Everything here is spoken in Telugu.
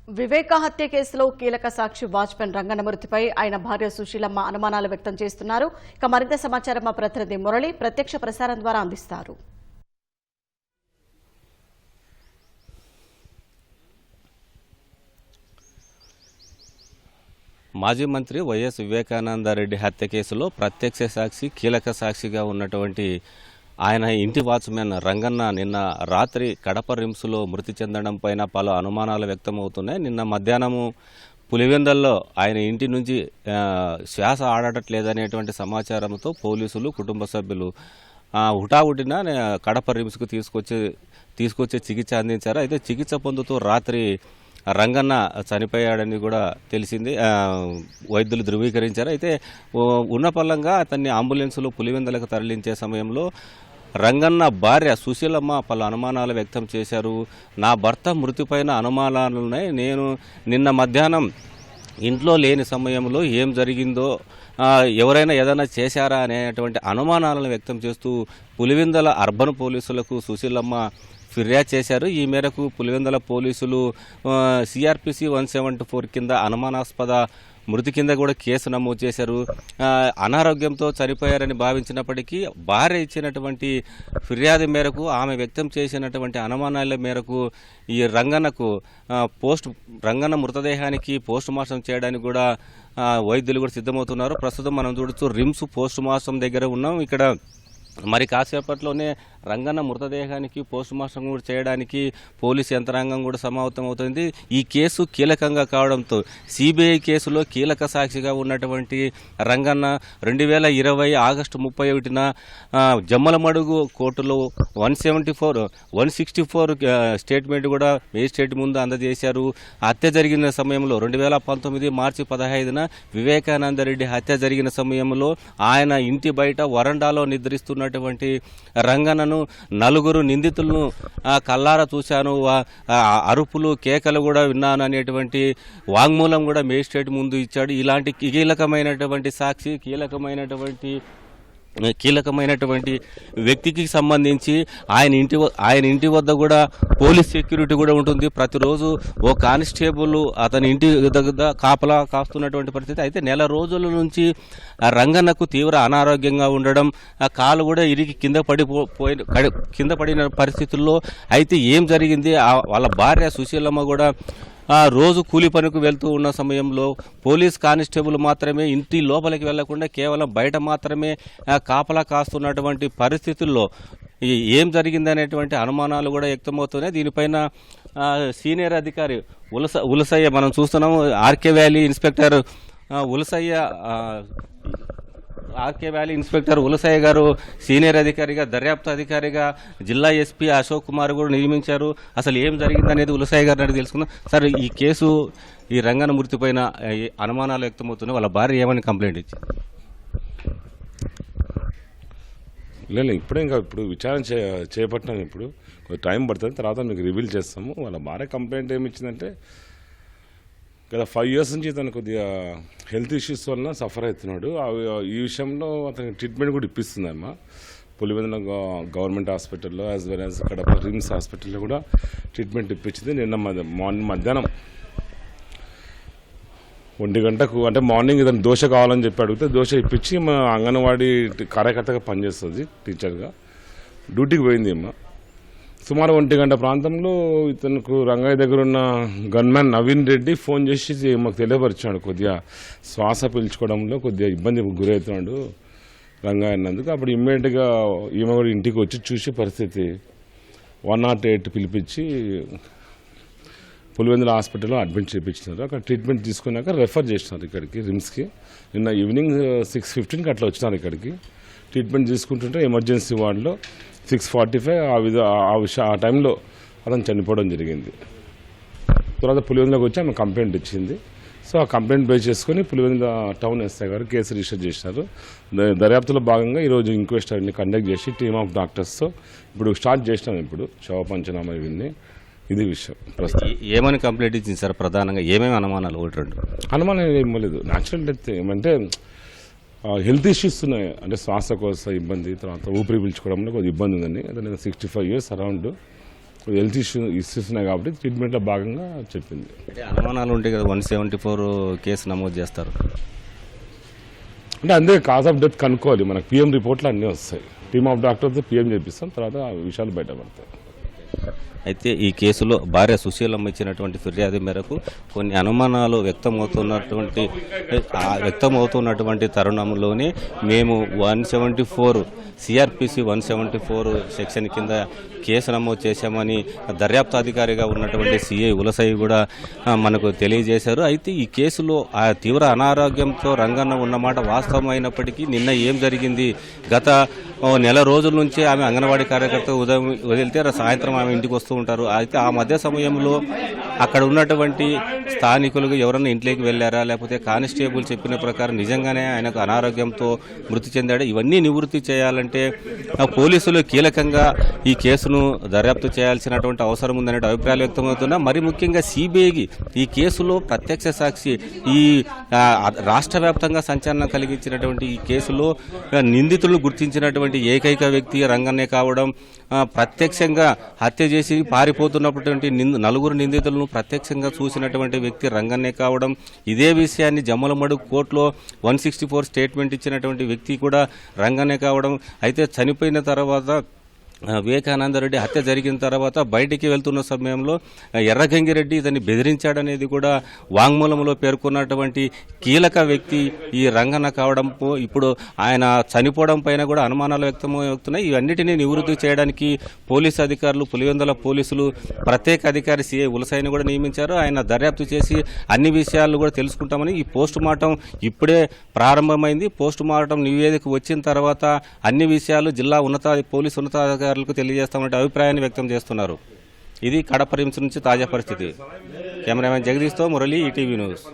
వివేక హత్య కేసులో కీలక సాక్షి వాచ్మెన్ రంగన్న మృతిపై ఆయన భార్య సుశీలమ్మ అనుమానాలు వ్యక్తం చేస్తున్నారు. ఇక మరింత సమాచారం మా ప్రతినిధి మురళి ప్రత్యక్ష ప్రసారం ద్వారా అందిస్తారు. మాజీ మంత్రి వైఎస్ వివేకానందరెడ్డి హత్య కేసులో ప్రత్యక్ష సాక్షి కీలక సాక్షిగా ఉన్నటువంటి ఆయన ఇంటి వాచ్మెన్ రంగన్న నిన్న రాత్రి కడప రిమ్స్లో మృతి చెందడం పైన పలు అనుమానాలు వ్యక్తమవుతున్నాయి. నిన్న మధ్యాహ్నము పులివెందల్లో ఆయన ఇంటి నుంచి శ్వాస ఆడట్లేదనేటువంటి సమాచారంతో పోలీసులు కుటుంబ సభ్యులు హుటాహుటిన కడప రిమ్స్కు తీసుకొచ్చి చికిత్స అందించారు. అయితే చికిత్స పొందుతూ రాత్రి రంగన్న చనిపోయాడని కూడా తెలిసింది. వైద్యులు ధృవీకరించారు. అయితే ఉన్నపల్లంగా అతన్ని అంబులెన్సులో పులివెందులకు తరలించే సమయంలో రంగన్న భార్య సుశీలమ్మ పలు అనుమానాలు వ్యక్తం చేశారు. నా భర్త మృతిపైన అనుమానాలున్నాయి. నేను నిన్న మధ్యాహ్నం ఇంట్లో లేని సమయంలో ఏం జరిగిందో ఎవరైనా ఏదైనా చేశారా అనేటువంటి అనుమానాలను వ్యక్తం చేస్తూ పులివెందుల అర్బన్ పోలీసులకు సుశీలమ్మ ఫిర్యాదు చేశారు. ఈ మేరకు పులివెందుల పోలీసులు సిఆర్పిసి 174 కింద అనుమానాస్పద మృతి కింద కూడా కేసు నమోదు చేశారు. అనారోగ్యంతో చనిపోయారని భావించినప్పటికీ భార్య ఇచ్చినటువంటి ఫిర్యాదు మేరకు ఆమె వ్యక్తం చేసినటువంటి అనుమానాల మేరకు ఈ రంగన్న మృతదేహానికి పోస్ట్ మార్టం చేయడానికి కూడా వైద్యులు కూడా సిద్ధమవుతున్నారు. ప్రస్తుతం మనం చూడొచ్చు రిమ్స్ పోస్ట్ మార్టం దగ్గర ఉన్నాం. ఇక్కడ మరి కాసేపట్లోనే రంగన్న మృతదేహానికి పోస్ట్ మార్టం కూడా చేయడానికి పోలీసు యంత్రాంగం కూడా సమాయత్తం అవుతుంది. ఈ కేసు కీలకంగా కావడంతో సిబిఐ కేసులో కీలక సాక్షిగా ఉన్నటువంటి రంగన్న 2020 ఆగస్టు 31న జమ్మలమడుగు కోర్టులో 164 స్టేట్మెంట్ కూడా మేజిస్ట్రేట్ ముందు అందజేశారు. హత్య జరిగిన సమయంలో 2019 మార్చి 15న వివేకానందరెడ్డి హత్య జరిగిన సమయంలో ఆయన ఇంటి బయట వరండాలో నిద్రిస్తున్నటువంటి రంగన్నను నలుగురు నిందితులను కల్లారా చూశాను, అరుపులు కేకలు కూడా విన్నాను అనేటువంటి వాంగ్మూలం కూడా మేజిస్ట్రేట్ ముందు ఇచ్చాడు. ఇలాంటి కీలకమైనటువంటి సాక్షి కీలకమైనటువంటి వ్యక్తికి సంబంధించి ఆయన ఇంటి వద్ద కూడా పోలీస్ సెక్యూరిటీ కూడా ఉంటుంది. ప్రతిరోజు ఓ కానిస్టేబుల్ అతని ఇంటి దగ్గర కాపలా కాస్తున్నటువంటి పరిస్థితి. అయితే నెల రోజుల నుంచి రంగన్నకు తీవ్ర అనారోగ్యంగా ఉండడం, కాలు కూడా ఇరిగి కింద పడిన పరిస్థితుల్లో అయితే ఏం జరిగింది, వాళ్ళ భార్య సుశీలమ్మ కూడా రోజు కూలి పనికి వెళ్తూ ఉన్న సమయంలో పోలీస్ కానిస్టేబుల్ మాత్రమే ఇంటి లోపలికి వెళ్లకుండా కేవలం బయట మాత్రమే కాపలా కాస్తున్నటువంటి పరిస్థితుల్లో ఏం జరిగిందనేటువంటి అనుమానాలు కూడా వ్యక్తమవుతున్నాయి. దీనిపైన సీనియర్ అధికారి ఉలసయ్య మనం చూస్తున్నాము. ఆర్కే వ్యాలీ ఇన్స్పెక్టర్ ఉలసయ్య గారు సీనియర్ అధికారిగా, దర్యాప్తు అధికారిగా జిల్లా ఎస్పీ అశోక్ కుమార్ కూడా నియమించారు. అసలు ఏం జరిగిందనేది ఉలసయ్య గారిని అడిగి తెలుసుకుందాం. సార్, ఈ కేసు ఈ రంగన్న మృతి పైన అనుమానాలు వ్యక్తమవుతున్నాయి. వాళ్ళ భార్య ఏమని కంప్లైంట్ ఇచ్చింది? లేదు, ఇప్పుడు విచారణ చేపట్టాం. ఇప్పుడు టైం పడుతుంది, తర్వాత మీకు రివీల్ చేస్తాము. వాళ్ళ భార్య కంప్లైంట్ ఏమి ఇచ్చిందంటే గత 5 years నుంచి తను కొద్దిగా హెల్త్ ఇష్యూస్ వలన సఫర్ అవుతున్నాడు. ఈ విషయంలో అతనికి ట్రీట్మెంట్ కూడా ఇప్పిస్తుందమ్మా. పులివెందుల గవర్నమెంట్ హాస్పిటల్లో as well as Kadapa RIMS హాస్పిటల్లో కూడా ట్రీట్మెంట్ ఇప్పించింది. నిన్న మధ్యాహ్నం 1 గంటకు అంటే మార్నింగ్ ఇతను దోశ కావాలని చెప్పి అడిగితే దోశ ఇప్పించి మా అంగన్వాడీ కార్యకర్తగా పనిచేస్తుంది, టీచర్గా డ్యూటీకి పోయింది అమ్మ. సుమారు 1 గంట ప్రాంతంలో ఇతనుకు రంగయ్య దగ్గర ఉన్న గన్మ్యాన్ నవీన్ రెడ్డి ఫోన్ చేసి మాకు తెలియపరిచాడు, కొద్దిగా శ్వాస పీల్చుకోవడంలో కొద్దిగా ఇబ్బంది గురవుతున్నాడు రంగయ్య అన్నందుకు. అప్పుడు ఇమ్మీడియట్గా ఈమె కూడా ఇంటికి వచ్చి చూసి పరిస్థితి 108 పిలిపించి పులివెందుల హాస్పిటల్లో అడ్మిట్ చేయించినారు. అక్కడ ట్రీట్మెంట్ తీసుకున్నాక రెఫర్ చేసినారు ఇక్కడికి రిమ్స్కి. నిన్న ఈవినింగ్ 6:15కి అట్లా వచ్చినారు ఇక్కడికి. ట్రీట్మెంట్ తీసుకుంటుంటే ఎమర్జెన్సీ వార్డులో 6:45 ఆ టైంలో అతను చనిపోవడం జరిగింది. తర్వాత పులివెందులకు వచ్చి ఆమె కంప్లైంట్ ఇచ్చింది. సో ఆ కంప్లైంట్ బేస్ చేసుకుని పులివెందుల టౌన్ ఎస్ఐ గారు కేసు రిజిస్టర్ చేసినారు. దర్యాప్తులో భాగంగా ఈరోజు ఇంక్వెస్ట్ అన్ని కండక్ట్ చేసి టీమ్ ఆఫ్ డాక్టర్స్తో ఇప్పుడు స్టార్ట్ చేసినాం. ఇప్పుడు శవ పంచనామా ఇవన్నీ ఇది విషయం. ప్రస్తుతం ఏమని కంప్లైంట్ ఇచ్చింది సార్? ప్రధానంగా ఏమేమి అనుమానాలు? అనుమానం ఏం లేదు. న్యాచురల్ డెత్ ఏమంటే హెల్త్ ఇష్యూస్ ఉన్నాయి, అంటే శ్వాసకోశ ఇబ్బంది, తర్వాత ఊపిరి పీల్చుకోవడంలో కొద్దిగా ఇబ్బంది ఉందని. అదే 65 years అరౌండ్ హెల్త్ ఇష్యూస్ ఉన్నాయి కాబట్టి ట్రీట్మెంట్లో భాగంగా చెప్పింది. అంటే అనుమానాలు ఉంటాయి కదా, 174 కేసు నమోదు చేస్తారు. అంటే అందుకే కాజ్ ఆఫ్ డెత్ కనుక్కోవాలి. మనకు పిఎం రిపోర్ట్లు అన్నీ వస్తాయి. టీమ్ ఆఫ్ డాక్టర్తో పిఎం చేపిస్తాం, తర్వాత ఆ విషయాలు బయటపడతాయి. అయితే ఈ కేసులో భార్య సుశీలమ్మ ఇచ్చినటువంటి ఫిర్యాదు మేరకు కొన్ని అనుమానాలు వ్యక్తమవుతున్నటువంటి తరుణంలోనే మేము 174 సిఆర్పిసి 174 సెక్షన్ కింద కేసు నమోదు చేశామని దర్యాప్తు అధికారిగా ఉన్నటువంటి సిఐ ఉలసయ్య కూడా మనకు తెలియజేశారు. అయితే ఈ కేసులో ఆ తీవ్ర అనారోగ్యంతో రంగన్న ఉన్నమాట వాస్తవమైనప్పటికీ నిన్న ఏం జరిగింది, గత నెల రోజుల నుంచి ఆమె అంగన్వాడీ కార్యకర్త ఉదయం వదిలితే సాయంత్రం ఆమె ఇంటికి వస్తూ ఉంటారు. అయితే ఆ మధ్య సమయంలో అక్కడ ఉన్నటువంటి స్థానికులు ఎవరన్నా ఇంట్లోకి వెళ్ళారా, లేకపోతే కానిస్టేబుల్ చెప్పిన ప్రకారం నిజంగానే ఆయనకు అనారోగ్యంతో మృతి చెందాడు, ఇవన్నీ నివృత్తి చేయాలంటే పోలీసులు కీలకంగా ఈ కేసును దర్యాప్తు చేయాల్సినటువంటి అవసరం ఉందనే అభిప్రాయాలు వ్యక్తమవుతున్నా. మరి ముఖ్యంగా సిబిఐకి ఈ కేసులో ప్రత్యక్ష సాక్షి, ఈ రాష్ట్ర వ్యాప్తంగా సంచలనం కలిగించినటువంటి ఈ కేసులో నిందితులు గుర్తించినటువంటి ఏకైక వ్యక్తి రంగన్నే కావడం, ప్రత్యక్షంగా హత్య చేసి పారిపోతున్నటువంటి 4 నిందితులను ప్రత్యక్షంగా చూసినటువంటి వ్యక్తి రంగన్నే కావడం, ఇదే విషయాన్ని జమ్మలమడుగు కోర్టులో 164 స్టేట్మెంట్ ఇచ్చినటువంటి వ్యక్తి కూడా రంగన్నే కావడం. అయితే చనిపోయిన తర్వాత వివేకానందరెడ్డి హత్య జరిగిన తర్వాత బయటికి వెళ్తున్న సమయంలో ఎర్రగంగిరెడ్డి ఇతన్ని బెదిరించాడనేది కూడా వాంగ్మూలంలో పేర్కొన్నటువంటి కీలక వ్యక్తి ఈ రంగన్న కావడం, ఇప్పుడు ఆయన చనిపోవడం పైన కూడా అనుమానాలు వ్యక్తమవుతున్నాయి. ఇవన్నిటినీ నివృత్తి చేయడానికి పోలీసు అధికారులు, పులివెందుల పోలీసులు ప్రత్యేక అధికారి సిఐ ఉలసయ్యను కూడా నియమించారు. ఆయన దర్యాప్తు చేసి అన్ని విషయాలు కూడా తెలుసుకుంటామని, ఈ పోస్ట్ మార్టం ఇప్పుడే ప్రారంభమైంది. పోస్ట్ మార్టం నివేదిక వచ్చిన తర్వాత అన్ని విషయాలు జిల్లా పోలీసు ఉన్నతాధికారులకు తెలియజేస్తామంటే అభిప్రాయాన్ని వ్యక్తం చేస్తున్నారు. ఇది కడప రిమ్స్ నుంచి తాజా పరిస్థితి. కెమెరామెన్ జగదీష్తో మురళి, ఈటీవీ న్యూస్.